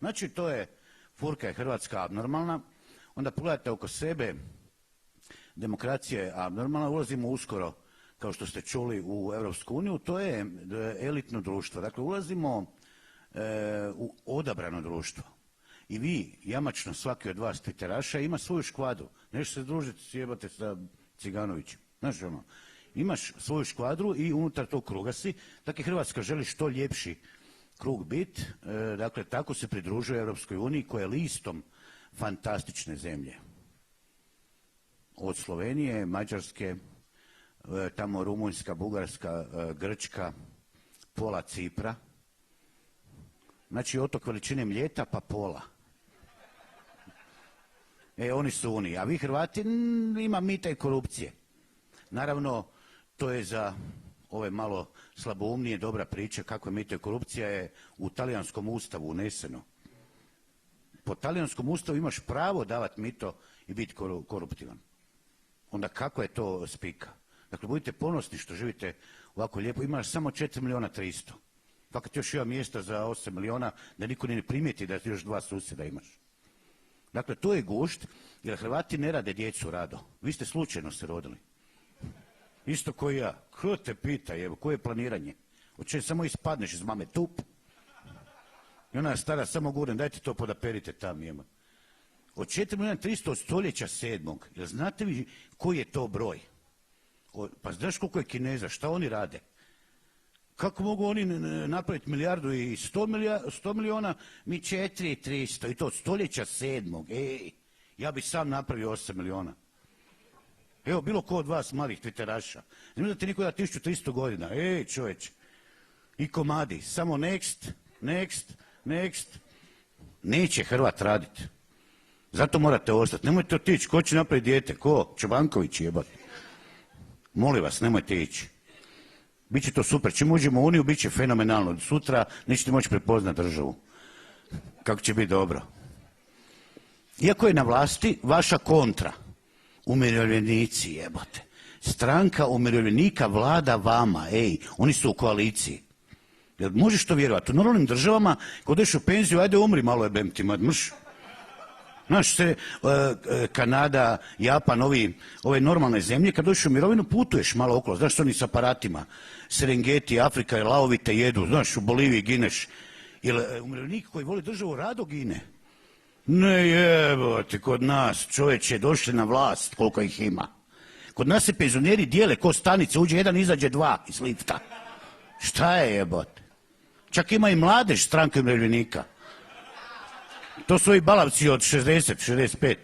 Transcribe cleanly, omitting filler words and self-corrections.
Znači, to je, furka je Hrvatska abnormalna, onda pogledajte oko sebe, demokracija je abnormalna, ulazimo uskoro, kao što ste čuli, u Europsku uniju, to je elitno društvo. Dakle, ulazimo u odabrano društvo. I vi, jamačno, svaki od vas tviteraša ima svoju škvadru. Nešto se družiti, sjebate sa Ciganovićem. Znaš ono, imaš svoju škvadru i unutar tog kruga si. Dakle, Hrvatska želi što ljepši krug bit. Dakle, tako se pridružuje Europskoj uniji koja je listom fantastične zemlje. Od Slovenije, Mađarske, tamo Rumunjska, Bugarska, Grčka, pola Cipra. Znači, otok veličine Mljeta pa pola. Oni su u Uniji. A vi Hrvati, ima mita i korupcije. Naravno, to je za ove malo slaboumnije dobra priča kako je mito i korupcija je u talijanskom ustavu uneseno. Po talijanskom ustavu imaš pravo davati mito i biti koruptivan. Onda kako je to spika? Dakle, budite ponosni što živite ovako lijepo. Imaš samo 4.300.000. Fakat još ima mjesta za 8 milijuna da niko ne primijeti da još 2 susjeda imaš. Dakle, to je gušt, jer Hrvati ne rade djecu rado. Vi ste slučajno se rodili. Isto ko i ja. Ko te pita, evo, koje je planiranje? Hoće samo ispadneš iz mame tup. I ona je stara, samo govorim, dajte to podaperite tam, jema. Od 4.300.000 od stoljeća 7. Jel znate vi koji je to broj? Pa znaš koliko je Kineza, šta oni rade? Kako mogu oni napraviti 1.100 milijuna, mi 4.300.000 i to od stoljeća 7. Ja bi sam napravio 8 milijuna. Evo, bilo ko od vas malih tviteraša. Ne da ti niko da 1300 godina. Čovječe. I komadi. Samo next. Neće Hrvat raditi. Zato morate ostati. Nemojte otići. Ko će napraviti dijete? Ko? Čobanković jebati. Molim vas, nemojte ići. Biće to super. Čim uđemo u Uniju, bit će fenomenalno. Sutra nećete moći prepoznat državu. Kako će biti dobro. Iako je na vlasti vaša kontra. Umirovljenici, jebote. Stranka umirovljenika vlada vama, oni su u koaliciji. Jel možeš to vjerovati? U normalnim državama, kod odeš u penziju, ajde umri malo jebem ti mrš. Znaš se, Kanada, Japan, ove normalne zemlje, kad dođeš u mirovinu, putuješ malo okolo. Znaš što oni s aparatima, Serengeti, Afrika i lavovi te jedu, znaš, u Boliviji gineš. Jel umirovljenik koji voli državu rado gine? Ne jebote, kod nas čovječe došli na vlast, koliko ih ima. Kod nas se penzioneri dijele ko stanice, uđe jedan, izađe 2 iz lifta. Šta je jebote? Čak ima i mladež stranke umirovljenika. To su ovi balavci od 60, 65.